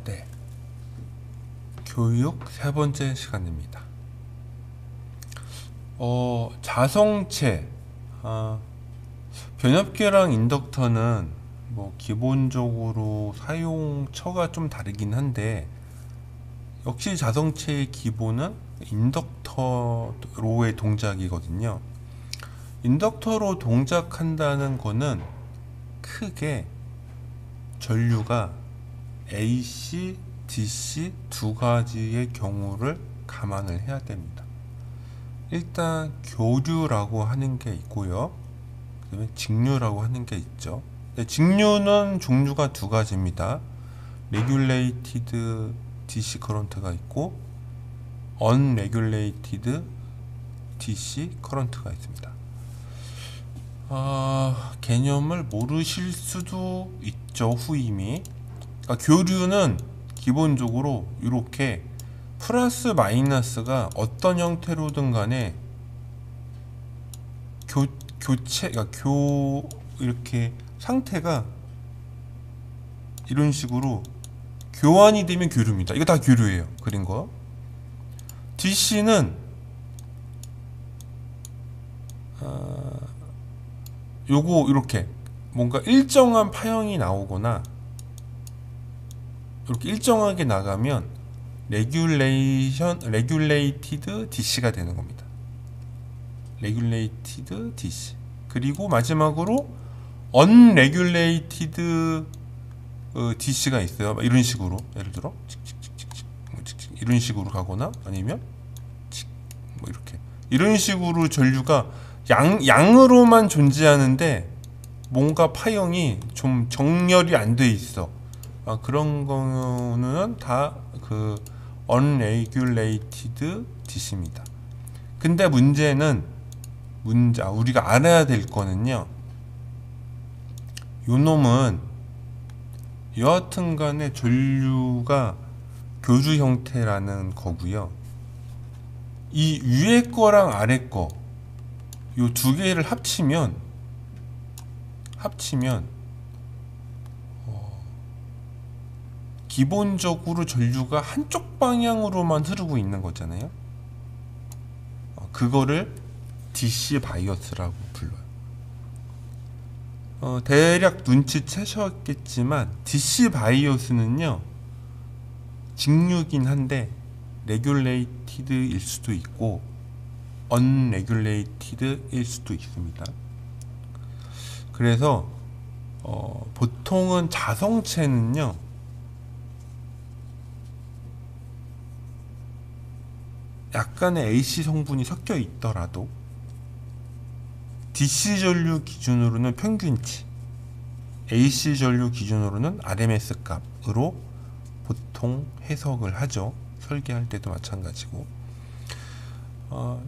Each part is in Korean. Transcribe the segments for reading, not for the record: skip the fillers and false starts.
네, 교육 세 번째 시간입니다. 자성체, 변압계랑 인덕터는 뭐 기본적으로 사용처가 좀 다르긴 한데, 역시 자성체의 기본은 인덕터로의 동작이거든요. 인덕터로 동작한다는 거는 크게 전류가 AC, DC 두 가지의 경우를 감안을 해야 됩니다. 일단 교류라고 하는 게 있고요. 그다음에 직류라고 하는 게 있죠. 직류는 종류가 두 가지입니다. 레귤레이티드 DC 커런트가 있고 언레귤레이티드 DC 커런트가 있습니다. 개념을 모르실 수도 있죠, 후임이. 그러니까 교류는 기본적으로 이렇게 플러스 마이너스가 어떤 형태로든 간에 이렇게 상태가 이런 식으로 교환이 되면 교류입니다. 이거 다 교류예요, 그린 거. DC는 요거 이렇게 뭔가 일정한 파형이 나오거나 이렇게 일정하게 나가면 레귤레이티드 DC가 되는 겁니다. 레귤레이티드 DC. 그리고 마지막으로 언레귤레이티드 DC가 있어요. 이런 식으로, 예를 들어 이런 식으로 가거나 아니면 뭐 이런 식으로 전류가 양으로만 존재하는데 뭔가 파형이 좀 정렬이 안 돼 있어. 그런 거는 다 그 unregulated DC입니다. 근데 우리가 알아야 될 거는요, 요 놈은 여하튼 간에 전류가 교류 형태라는 거고요. 이 위에 거랑 아래 거, 요 두 개를 합치면 기본적으로 전류가 한쪽 방향으로만 흐르고 있는 거잖아요. 그거를 DC 바이어스라고 불러요. 대략 눈치채셨겠지만 DC 바이어스는요, 직류긴 한데 레귤레이티드일 수도 있고 언레귤레이티드일 수도 있습니다. 그래서 보통은 자성체는요, 약간의 AC 성분이 섞여 있더라도 DC 전류 기준으로는 평균치, AC 전류 기준으로는 RMS 값으로 보통 해석을 하죠. 설계할 때도 마찬가지고.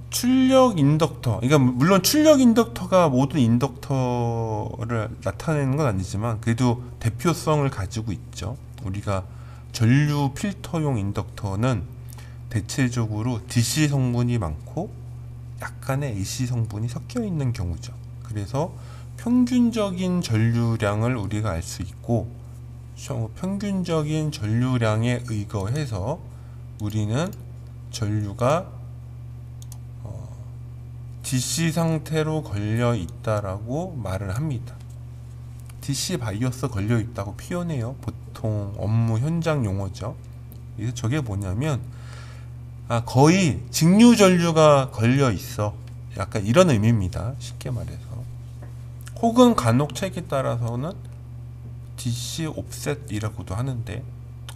출력 인덕터, 그러니까 물론 출력 인덕터가 모든 인덕터를 나타내는 건 아니지만 그래도 대표성을 가지고 있죠. 우리가 전류 필터용 인덕터는 대체적으로 DC 성분이 많고 약간의 AC 성분이 섞여 있는 경우죠. 그래서 평균적인 전류량을 우리가 알 수 있고, 평균적인 전류량에 의거해서 우리는 전류가 DC 상태로 걸려 있다라고 말을 합니다. DC 바이어스 걸려 있다고 표현해요. 보통 업무 현장 용어죠. 그래서 저게 뭐냐면 거의 직류 전류가 걸려 있어. 약간 이런 의미입니다. 쉽게 말해서. 혹은 간혹 책에 따라서는 DC 옵셋이라고도 하는데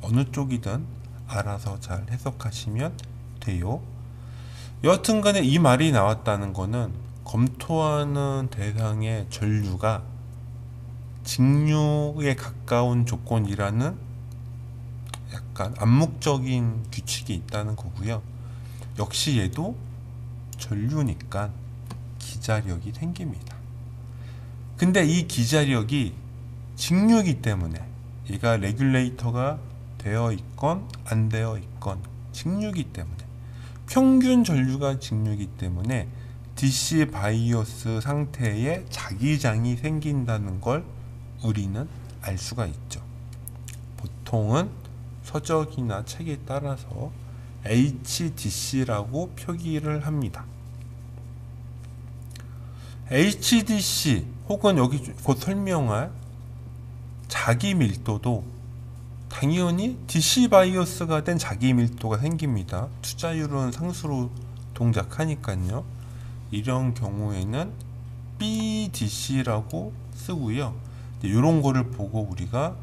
어느 쪽이든 알아서 잘 해석하시면 돼요. 여하튼 간에 이 말이 나왔다는 거는 검토하는 대상의 전류가 직류에 가까운 조건이라는 약간 암묵적인 규칙이 있다는 거고요. 역시 얘도 전류니까 기자력이 생깁니다. 근데 이 기자력이 직류이기 때문에, 얘가 레귤레이터가 되어 있건 안 되어 있건 직류이기 때문에, 평균 전류가 직류이기 때문에 DC 바이어스 상태에 자기장이 생긴다는 걸 우리는 알 수가 있죠. 보통은 서적이나 책에 따라서 HDC라고 표기를 합니다. HDC 혹은 여기 곧 설명할 자기 밀도도 당연히 DC 바이어스가 된 자기 밀도가 생깁니다. 투자율은 상수로 동작하니까요. 이런 경우에는 BDC라고 쓰고요. 이런 거를 보고 우리가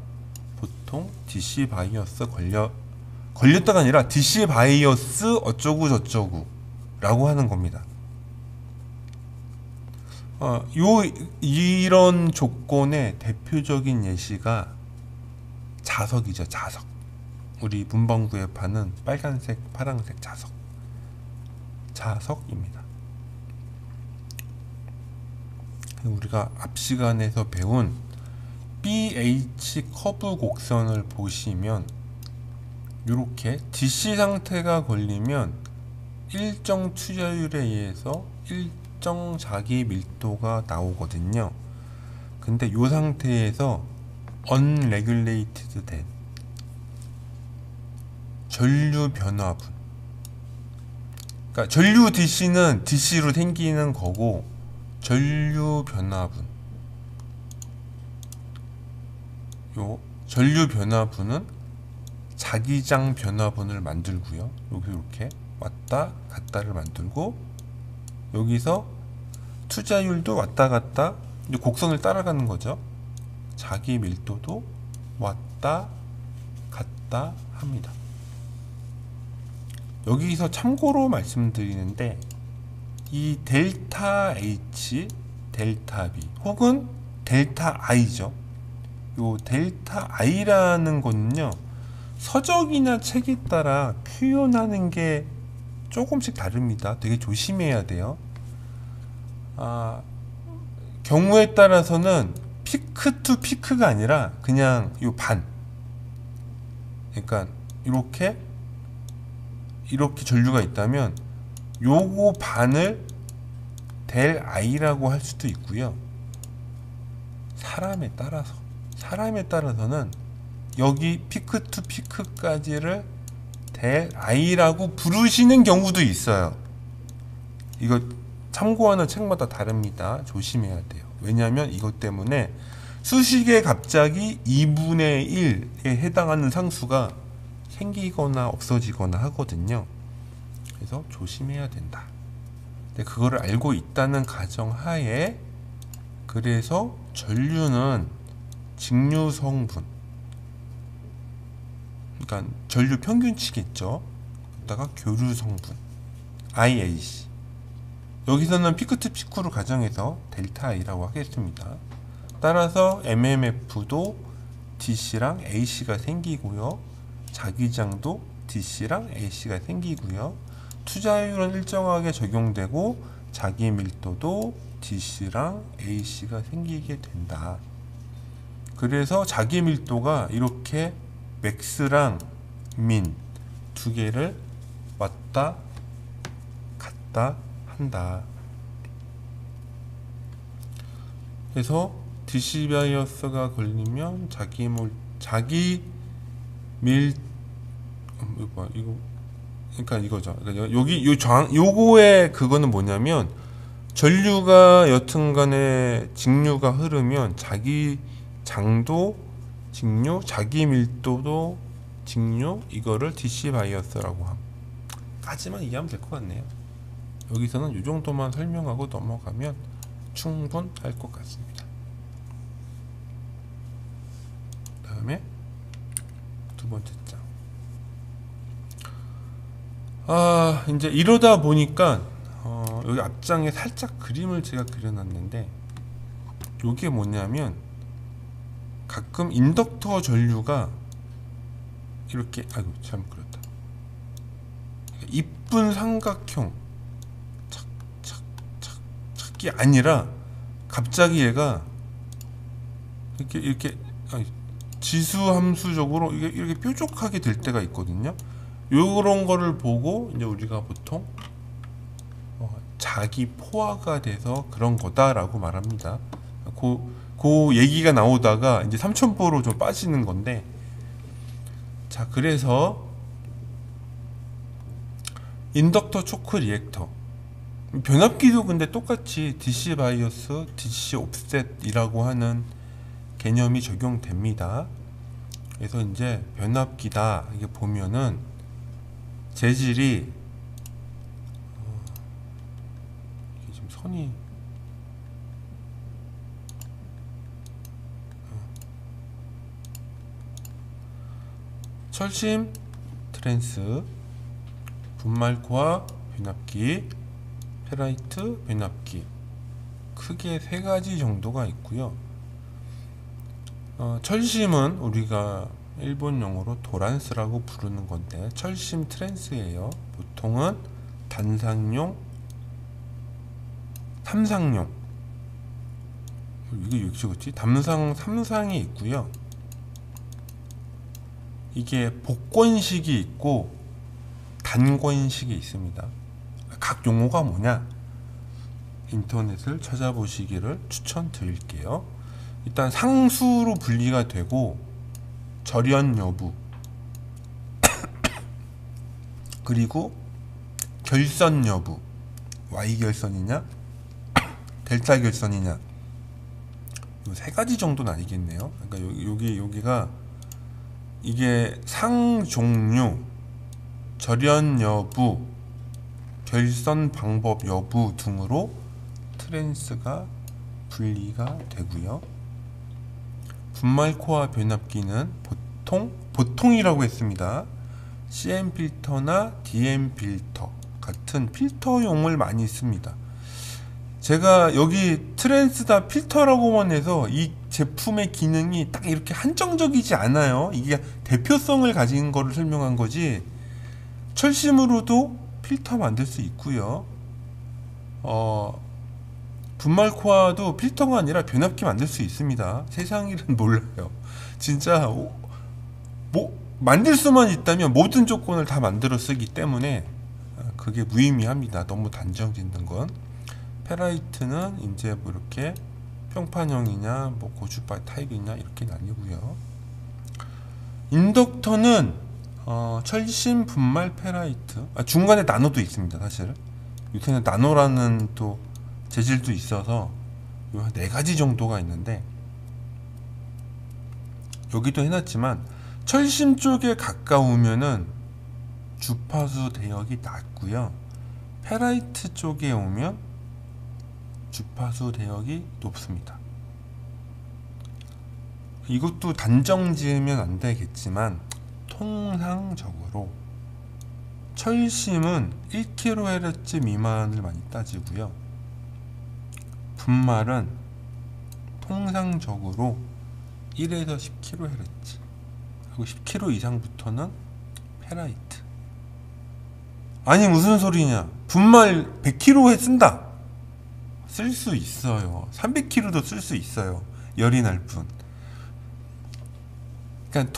보통 DC 바이어스 걸렸다가 아니라 DC 바이어스 어쩌고 저쩌고 라고 하는 겁니다. 이런 조건의 대표적인 예시가 자석이죠. 자석. 우리 문방구에 파는 빨간색, 파란색 자석. 자석입니다. 우리가 앞 시간에서 배운 BH 커브 곡선을 보시면 이렇게 DC 상태가 걸리면 일정 투자율에 의해서 일정 자기 밀도가 나오거든요. 근데 이 상태에서 unregulated 된 전류 변화분, 그러니까 전류 DC는 DC로 생기는 거고 전류 변화분, 요 전류 변화분은 자기장 변화분을 만들고요. 여기 이렇게 왔다 갔다를 만들고 여기서 투자율도 왔다 갔다 이제 곡선을 따라가는 거죠. 자기 밀도도 왔다 갔다 합니다. 여기서 참고로 말씀드리는데 이 델타 H, 델타 B 혹은 델타 I죠. 요 델타 I라는 거는요, 서적이나 책에 따라 표현하는 게 조금씩 다릅니다. 되게 조심해야 돼요. 경우에 따라서는 피크 투 피크가 아니라 그냥 요 반, 그러니까 이렇게 전류가 있다면 요거 반을 델 I라고 할 수도 있고요. 사람에 따라서는 여기 피크 투 피크까지를 델 I라고 부르시는 경우도 있어요. 이거 참고하는 책마다 다릅니다. 조심해야 돼요. 왜냐하면 이것 때문에 수식에 갑자기 2분의 1에 해당하는 상수가 생기거나 없어지거나 하거든요. 그래서 조심해야 된다. 근데 그거를 알고 있다는 가정하에, 그래서 전류는 직류 성분, 그러니까 전류 평균치겠죠. 그다가 교류 성분 IAC, 여기서는 피크 투 피크로 가정해서 델타 I라고 하겠습니다. 따라서 MMF도 DC랑 AC가 생기고요. 자기장도 DC랑 AC가 생기고요. 투자율은 일정하게 적용되고 자기 밀도도 DC랑 AC가 생기게 된다. 그래서 자기 밀도가 이렇게 맥스랑 민 두 개를 왔다 갔다 한다. 그래서 DC 바이어스가 걸리면 그러니까 이거죠. 그러니까 여기 요거의 그거는 뭐냐면, 전류가 여튼간에 직류가 흐르면 자기 장도 직류, 자기 밀도도 직류, 이거를 DC 바이어스라고 함. 까지만 이해하면 될 것 같네요. 여기서는 이 정도만 설명하고 넘어가면 충분할 것 같습니다. 다음에 두 번째 장. 이제 이러다 보니까 여기 앞장에 살짝 그림을 제가 그려놨는데, 요게 뭐냐면 가끔 인덕터 전류가 이렇게, 아이고 잘못 그렸다. 이쁜 삼각형 착착착착이 아니라 갑자기 얘가 이렇게 지수함수적으로 이렇게 뾰족하게 될 때가 있거든요. 요런 거를 보고 이제 우리가 보통 자기 포화가 돼서 그런 거다라고 말합니다. 그 얘기가 나오다가 이제 3000보로 좀 빠지는 건데, 자, 그래서 인덕터 초크 리액터 변압기도 근데 똑같이 DC 바이어스, DC 옵셋이라고 하는 개념이 적용됩니다. 그래서 이제 변압기다 이게 보면은 재질이 이게 지금 선이 철심 트랜스, 분말코어 변압기, 페라이트 변압기, 크게 세 가지 정도가 있고요. 철심은 우리가 일본 용어로 도란스라고 부르는 건데 철심 트랜스예요. 보통은 단상용, 삼상용, 이게 왜 찍었지? 담상, 삼상이 있고요. 이게 복권식이 있고 단권식이 있습니다. 각 용어가 뭐냐? 인터넷을 찾아보시기를 추천드릴게요. 일단 상수로 분리가 되고 절연 여부 그리고 결선 여부, Y 결선이냐 델타 결선이냐, 이 세 가지 정도는 아니겠네요. 그러니까 여기가 이게 상 종류, 절연 여부, 결선 방법 여부 등으로 트랜스가 분리가 되고요. 분말코어 변압기는 보통이라고 했습니다. CM 필터나 DM 필터 같은 필터용을 많이 씁니다. 제가 여기 트랜스다 필터라고만 해서 이 제품의 기능이 딱 이렇게 한정적이지 않아요. 이게 대표성을 가진 거를 설명한 거지, 철심으로도 필터 만들 수 있고요. 분말코어도 필터가 아니라 변압기 만들 수 있습니다. 세상 일은 몰라요. 진짜 뭐 만들 수만 있다면 모든 조건을 다 만들어 쓰기 때문에 그게 무의미합니다. 너무 단정 짓는 건. 페라이트는 이제 뭐 이렇게 평판형이냐 뭐 고주파 타입이냐 이렇게 나뉘고요. 인덕터는 철심, 분말, 페라이트, 중간에 나노도 있습니다. 사실 요새는 나노라는 또 재질도 있어서 요 네 가지 정도가 있는데, 여기도 해놨지만 철심 쪽에 가까우면은 주파수 대역이 낮고요. 페라이트 쪽에 오면 주파수 대역이 높습니다. 이것도 단정 지으면 안 되겠지만 통상적으로 철심은 1kHz 미만을 많이 따지고요. 분말은 통상적으로 1에서 10kHz, 그리고 10kHz 이상부터는 페라이트. 아니 무슨 소리냐, 분말 100kHz 통해쓴다. 쓸 수 있어요. 300kg도 쓸 수 있어요. 열이 날 뿐. 그러니까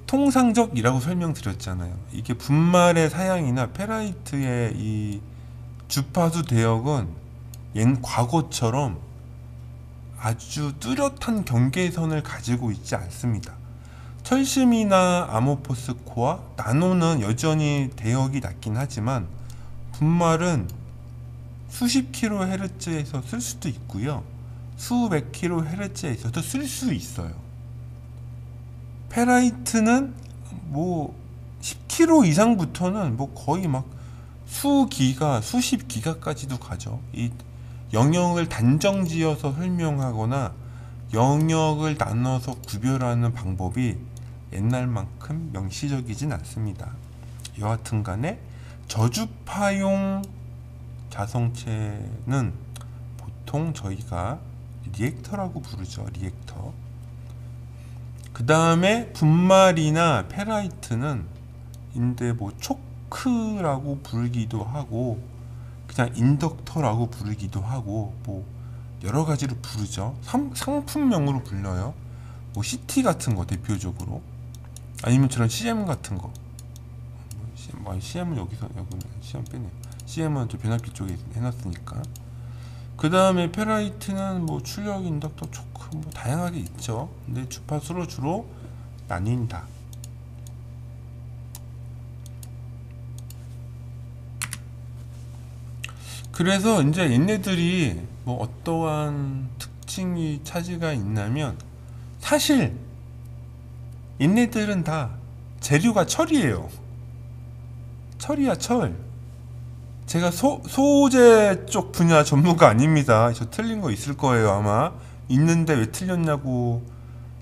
통상적이라고 설명드렸잖아요. 이게 분말의 사양이나 페라이트의 이 주파수 대역은 옛 과거처럼 아주 뚜렷한 경계선을 가지고 있지 않습니다. 철심이나 아모포스 코어, 나노는 여전히 대역이 낮긴 하지만 분말은 수십 kHz에서 쓸 수도 있고요. 수백 kHz에서도 쓸 수 있어요. 페라이트는 뭐 10kg 이상부터는 뭐 거의 막 수기가, 수십 기가까지도 가죠. 이 영역을 단정 지어서 설명하거나 영역을 나눠서 구별하는 방법이 옛날만큼 명시적이진 않습니다. 여하튼 간에 저주파용 자성체는 보통 저희가 리액터라고 부르죠. 리액터. 그 다음에 분말이나 페라이트는 인데 뭐 초크라고 부르기도 하고 그냥 인덕터라고 부르기도 하고 뭐 여러 가지로 부르죠. 상품명으로 불러요. 뭐 CT 같은 거 대표적으로, 아니면 저런 CM 같은 거. CM은 여기는 CM 빼네요. CM은 또 변압기 쪽에 해놨으니까. 그 다음에 페라이트는 뭐 출력, 인덕터, 초크 뭐 다양하게 있죠. 근데 주파수로 주로 나뉜다. 그래서 이제 얘네들이 뭐 어떠한 특징이 차지가 있냐면 사실 얘네들은 다 재료가 철이에요. 철이야, 철. 제가 소재 쪽 분야 전문가 아닙니다. 저 틀린 거 있을 거예요, 아마. 있는데 왜 틀렸냐고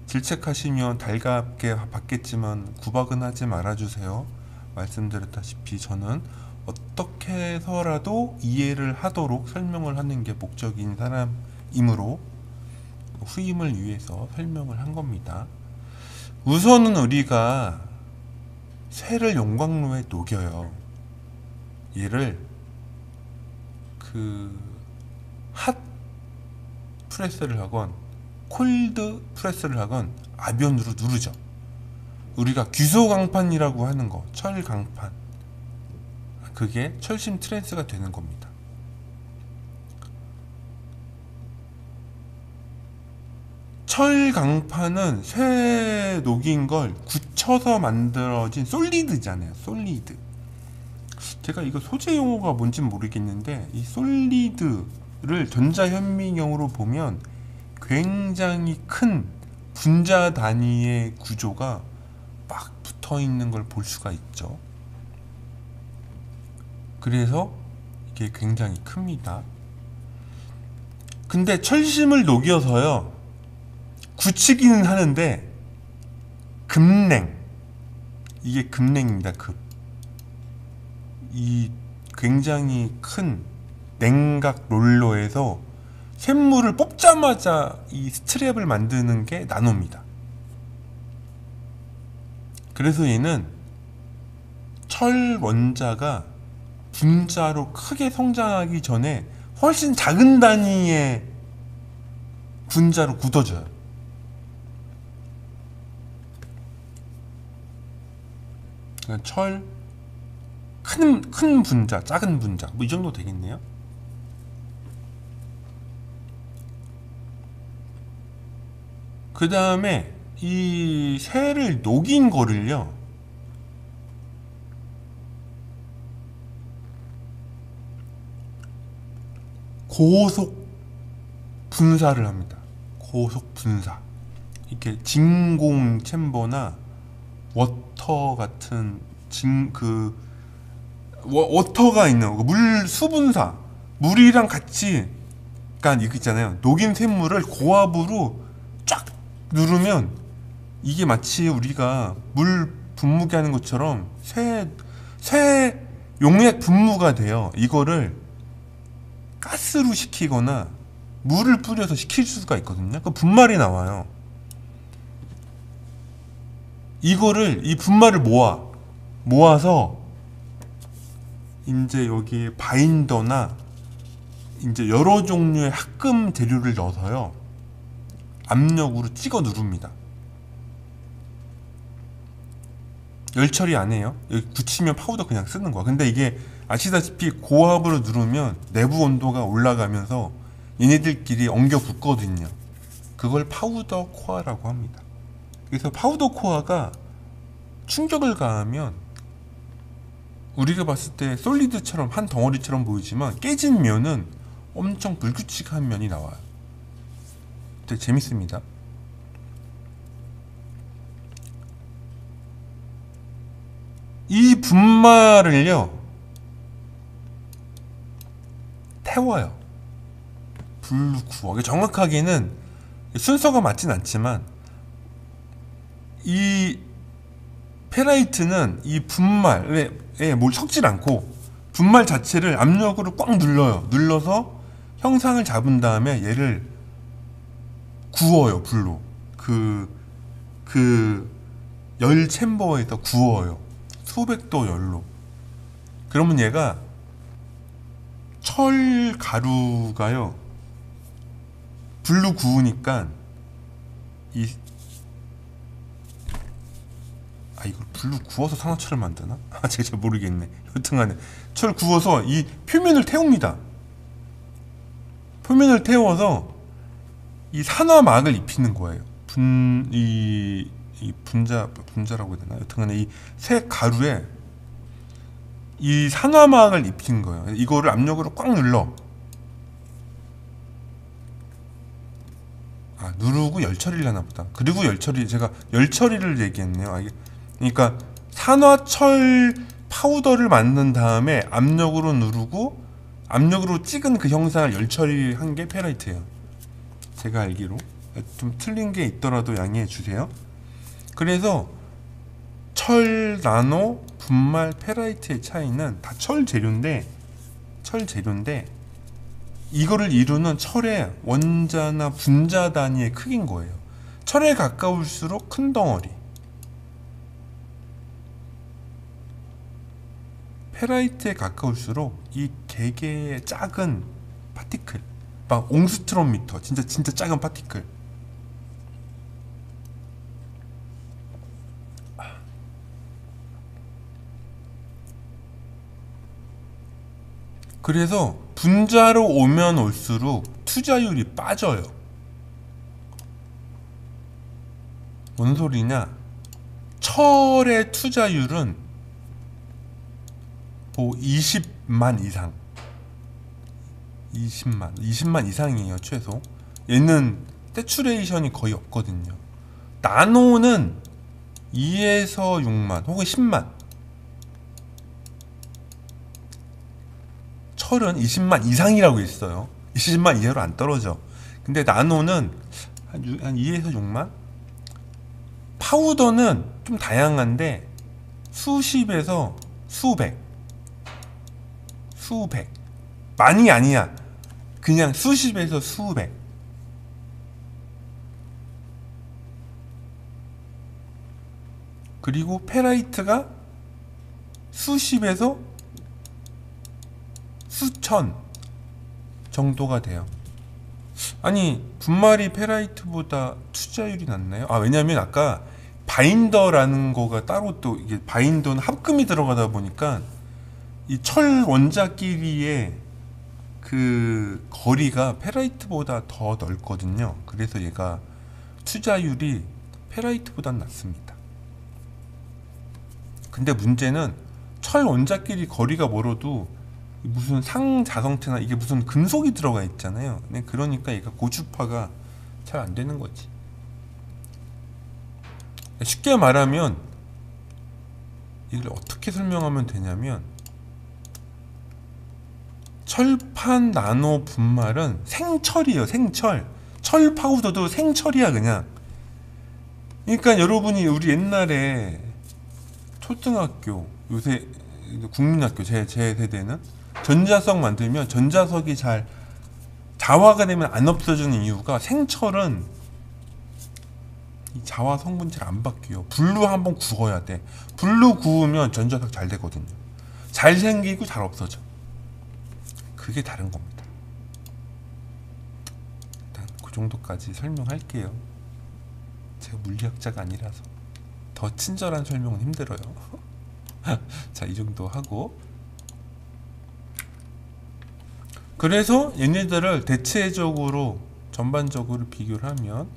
질책하시면 달갑게 받겠지만 구박은 하지 말아주세요. 말씀드렸다시피 저는 어떻게 해서라도 이해를 하도록 설명을 하는 게 목적인 사람이므로 후임을 위해서 설명을 한 겁니다. 우선은 우리가 쇠를 용광로에 녹여요. 얘를 핫 프레스를 하건 콜드 프레스를 하건 아변으로 누르죠. 우리가 규소강판이라고 하는 거, 철강판, 그게 철심 트랜스가 되는 겁니다. 철강판은 쇠 녹인 걸 굳혀서 만들어진 솔리드잖아요. 솔리드. 제가 이거 소재 용어가 뭔진 모르겠는데 이 솔리드를 전자현미경으로 보면 굉장히 큰 분자 단위의 구조가 막 붙어 있는 걸 볼 수가 있죠. 그래서 이게 굉장히 큽니다. 근데 철심을 녹여서요, 굳히기는 하는데 급냉, 이게 급냉입니다. 이 굉장히 큰 냉각 롤러에서 샘물을 뽑자마자 이 스트랩을 만드는 게 나노입니다. 그래서 얘는 철 원자가 분자로 크게 성장하기 전에 훨씬 작은 단위의 분자로 굳어져요. 그러니까 철 큰 분자, 작은 분자, 뭐 이 정도 되겠네요. 그 다음에 이 쇠를 녹인 거를요, 고속 분사를 합니다. 고속 분사. 이렇게 진공 챔버나 워터 같은 워터가 있는 물 수분사, 물이랑 같이, 그러니까 이거 있잖아요. 녹인 샘물을 고압으로 쫙 누르면 이게 마치 우리가 물 분무기 하는 것처럼 쇠 용액 분무가 돼요. 이거를 가스로 식히거나 물을 뿌려서 식힐 수가 있거든요. 그 분말이 나와요. 이 분말을 모아서 이제 여기 바인더나 이제 여러 종류의 합금 재료를 넣어서요, 압력으로 찍어 누릅니다. 열 처리 안 해요. 여기 굳히면 파우더 그냥 쓰는 거야. 근데 이게 아시다시피 고압으로 누르면 내부 온도가 올라가면서 얘네들끼리 엉겨 붙거든요. 그걸 파우더 코어라고 합니다. 그래서 파우더 코어가 충격을 가하면 우리가 봤을 때 솔리드처럼 한 덩어리처럼 보이지만 깨진 면은 엄청 불규칙한 면이 나와요. 되게 재밌습니다. 이 분말을요, 태워요. 불로 구워. 정확하게는 순서가 맞진 않지만 이 페라이트는 이 분말에 뭘 섞질 않고 분말 자체를 압력으로 꽉 눌러서 형상을 잡은 다음에 얘를 구워요. 불로. 열 챔버에서 구워요. 수백 도 열로. 그러면 얘가 철 가루가요, 불로 구우니까 이걸 불로 구워서 산화철을 만드나? 제가 잘 모르겠네. 여튼간에 철 구워서 이 표면을 태웁니다. 표면을 태워서 이 산화막을 입히는 거예요. 분자라고 해야 되나? 여튼간에 이 쇠 가루에 이 산화막을 입힌 거예요. 이거를 압력으로 꽉 눌러. 아, 누르고 열 처리를 하나 보다. 그리고 열 처리, 제가 열 처리를 얘기했네요. 아, 그러니까 산화철 파우더를 만든 다음에 압력으로 누르고 압력으로 찍은 그 형상을 열 처리한 게 페라이트예요. 제가 알기로. 좀 틀린 게 있더라도 양해해 주세요. 그래서 철, 나노, 분말, 페라이트의 차이는 다 철 재료인데 이거를 이루는 철의 원자나 분자 단위의 크기인 거예요. 철에 가까울수록 큰 덩어리, 페라이트에 가까울수록 이 개개의 작은 파티클, 막 옹스트롬 미터, 진짜 작은 파티클. 그래서 분자로 오면 올수록 투자율이 빠져요. 뭔 소리냐? 철의 투자율은 뭐 20만 이상, 20만 이상이에요, 최소. 얘는 세츄레이션이 거의 없거든요. 나노는 2에서 6만 혹은 10만. 철은 20만 이상이라고 있어요. 20만 이하로 안 떨어져. 근데 나노는 한 2에서 6만? 파우더는 좀 다양한데 수십에서 수백. 많이 아니야. 그냥 수십에서 수백. 그리고 페라이트가 수십에서 수천 정도가 돼요. 아니, 분말이 페라이트보다 투자율이 낮나요? 아, 왜냐면 아까 바인더라는 거가 따로, 또 이게 바인더는 합금이 들어가다 보니까 이 철 원자끼리의 그 거리가 페라이트보다 더 넓거든요. 그래서 얘가 투자율이 페라이트보다 낮습니다. 근데 문제는 철 원자끼리 거리가 멀어도 무슨 상자성체나 이게 무슨 금속이 들어가 있잖아요. 그러니까 얘가 고주파가 잘 안 되는 거지. 쉽게 말하면 이걸 어떻게 설명하면 되냐면, 철판 나노 분말은 생철이에요. 생철. 철 파우더도 생철이야, 그냥. 그러니까 여러분이 우리 옛날에 초등학교, 요새 국민학교, 제 세대는 전자석 만들면 전자석이 잘 자화가 되면 안 없어지는 이유가, 생철은 이 자화 성분이 잘 안 바뀌어요. 불로 한번 구워야 돼. 불로 구우면 전자석 잘 되거든요. 잘 생기고 잘 없어져. 그게 다른 겁니다. 일단 그 정도까지 설명할게요. 제가 물리학자가 아니라서 더 친절한 설명은 힘들어요. 자, 이 정도 하고, 그래서 얘네들을 대체적으로 전반적으로 비교를 하면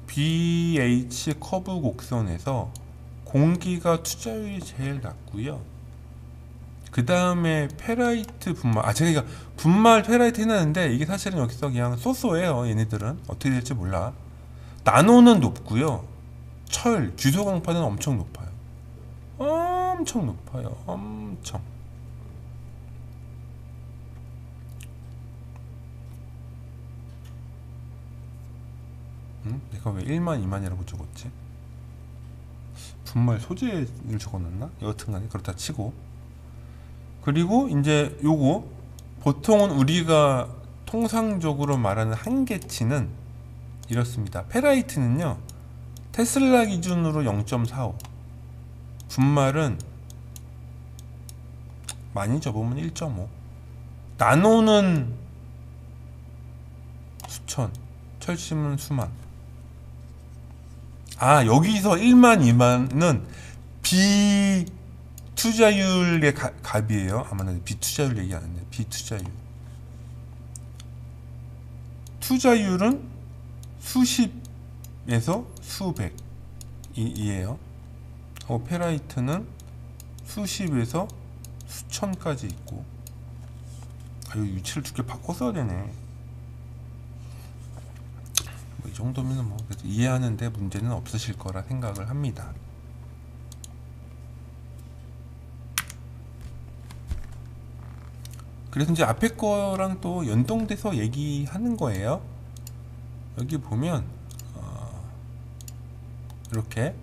BH 커브 곡선에서 공기가 투자율이 제일 낮고요. 그 다음에 페라이트 분말, 제가 분말 페라이트 해놨는데 이게 사실은 여기서 그냥 쏘쏘예요. 얘네들은 어떻게 될지 몰라. 나노는 높고요. 철, 규소 강파는 엄청 높아요. 엄청 높아요. 엄청. 내가 왜 1만 2만이라고 적었지? 분말 소재를 적어놨나? 여하튼간에 그렇다 치고, 그리고 이제 요거 보통은 우리가 통상적으로 말하는 한계치는 이렇습니다. 페라이트는요, 테슬라 기준으로 0.45, 분말은 많이 접으면 1.5, 나노는 수천, 철심은 수만. 여기서 1만 2만은 비투자율의 값이에요. 아마 비투자율 얘기 안 했네. 비투자율. 투자율은 수십에서 수백이에요. 페라이트는 수십에서 수천까지 있고. 아, 이 위치를 두 개 바꿔 써야 되네. 뭐 이 정도면 뭐 이해하는데 문제는 없으실 거라 생각을 합니다. 그래서 이제 앞에 거랑 또 연동돼서 얘기하는 거예요. 여기 보면 이렇게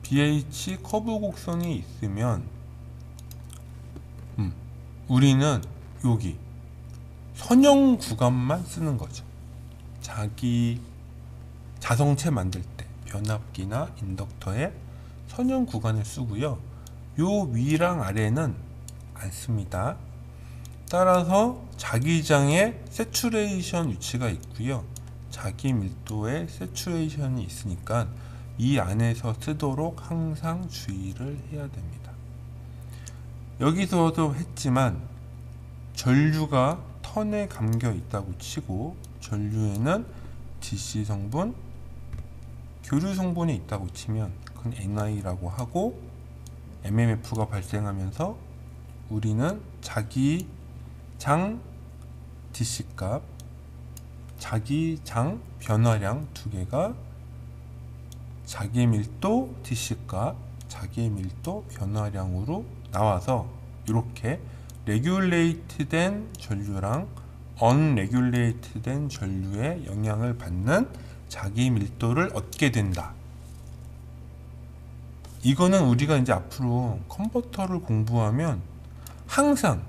BH 커브 곡선이 있으면 우리는 여기 선형 구간만 쓰는 거죠. 자기 자성체 만들 때 변압기나 인덕터에 선형 구간을 쓰고요. 요 위랑 아래는 안 씁니다. 따라서 자기장의 세츄레이션 위치가 있고요. 자기 밀도의 세츄레이션이 있으니까 이 안에서 쓰도록 항상 주의를 해야 됩니다. 여기서도 했지만 전류가 턴에 감겨 있다고 치고 전류에는 DC 성분, 교류 성분이 있다고 치면 그건 NI라고 하고 MMF가 발생하면서 우리는 자기장 DC 값, 자기장 변화량 두 개가 자기 밀도 DC 값, 자기 밀도 변화량으로 나와서 이렇게 레귤레이트 된 전류랑 언레귤레이트 된 전류에 영향을 받는 자기 밀도를 얻게 된다. 이거는 우리가 이제 앞으로 컨버터를 공부하면 항상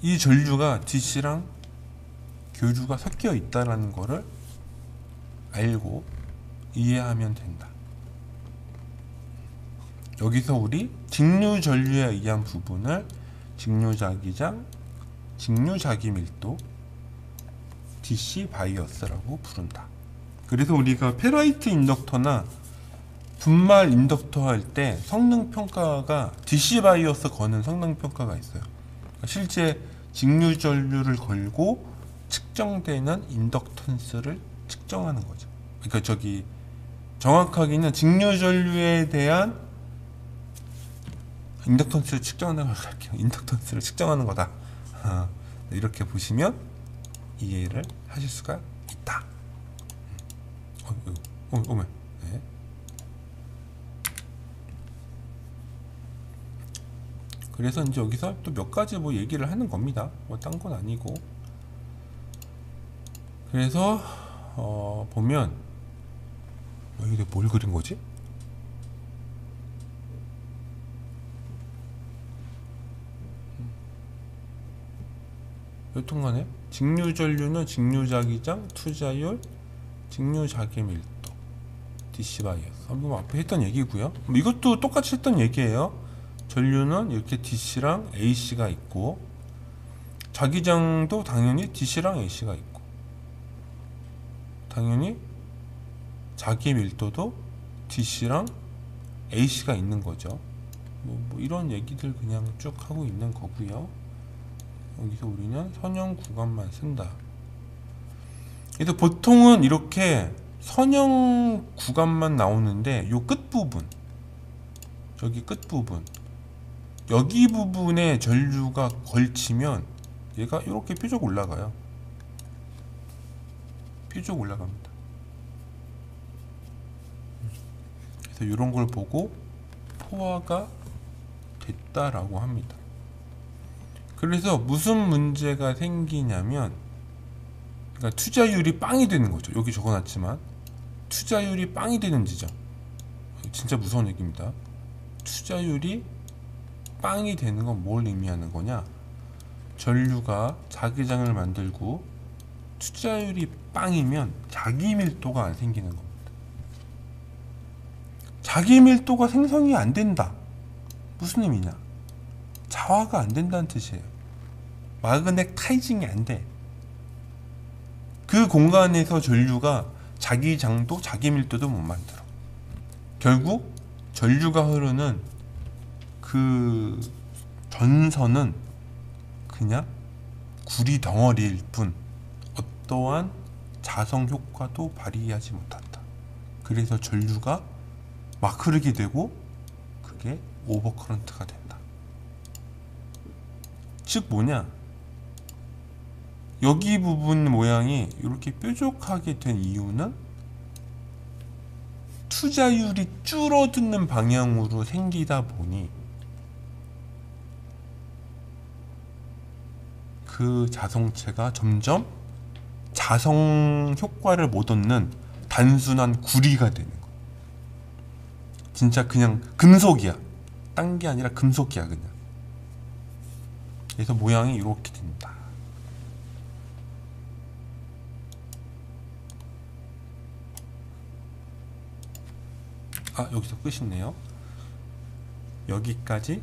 이 전류가 DC랑 교류가 섞여 있다라는 거를 알고 이해하면 된다. 여기서 우리 직류전류에 의한 부분을 직류자기장, 직류자기밀도, DC 바이어스라고 부른다. 그래서 우리가 페라이트 인덕터나 분말 인덕터 할 때 성능평가가 DC 바이어스 거는 성능평가가 있어요. 실제 직류전류를 걸고 측정되는 인덕턴스를 측정하는 거죠. 그러니까 정확하게는 직류전류에 대한 인덕턴스를 측정하는 걸 할게요. 인덕턴스를 측정하는 거다. 이렇게 보시면 이해를 하실 수가 있다. 네. 그래서 이제 여기서 또 몇 가지 뭐 얘기를 하는 겁니다. 뭐 딴 건 아니고. 그래서 보면 여기 뭘 그린 거지? 여튼간에 직류전류는 직류자기장, 투자율, 직류자기밀도, DC 바이어스. 뭐 앞에 했던 얘기고요. 이것도 똑같이 했던 얘기예요. 전류는 이렇게 DC랑 AC가 있고 자기장도 당연히 DC랑 AC가 있고 당연히 자기 밀도도 DC랑 AC가 있는 거죠. 뭐 이런 얘기들 그냥 쭉 하고 있는 거고요. 여기서 우리는 선형 구간만 쓴다. 그래서 보통은 이렇게 선형 구간만 나오는데 요 끝부분, 저기 끝부분, 여기 부분에 전류가 걸치면 얘가 이렇게 뾰족 올라가요. 뾰족 올라갑니다. 그래서 이런 걸 보고 포화가 됐다라고 합니다. 그래서 무슨 문제가 생기냐면, 그러니까 투자율이 빵이 되는 거죠. 여기 적어놨지만 투자율이 빵이 되는 지점, 진짜 무서운 얘기입니다. 투자율이 빵이 되는 건 뭘 의미하는 거냐? 전류가 자기장을 만들고 투자율이 빵이면 자기 밀도가 안 생기는 겁니다. 자기 밀도가 생성이 안 된다. 무슨 의미냐? 자화가 안 된다는 뜻이에요. 마그네타이징이 안 돼. 그 공간에서 전류가 자기장도 자기 밀도도 못 만들어. 결국 전류가 흐르는 그 전선은 그냥 구리 덩어리일 뿐 어떠한 자성 효과도 발휘하지 못한다. 그래서 전류가 막 흐르게 되고 그게 오버커런트가 된다. 즉 뭐냐, 여기 부분 모양이 이렇게 뾰족하게 된 이유는 투자율이 줄어드는 방향으로 생기다 보니 그 자성체가 점점 자성 효과를 못 얻는 단순한 구리가 되는 거. 진짜 그냥 금속이야. 딴 게 아니라 금속이야 그냥. 그래서 모양이 이렇게 된다. 아, 여기서 끝이네요. 여기까지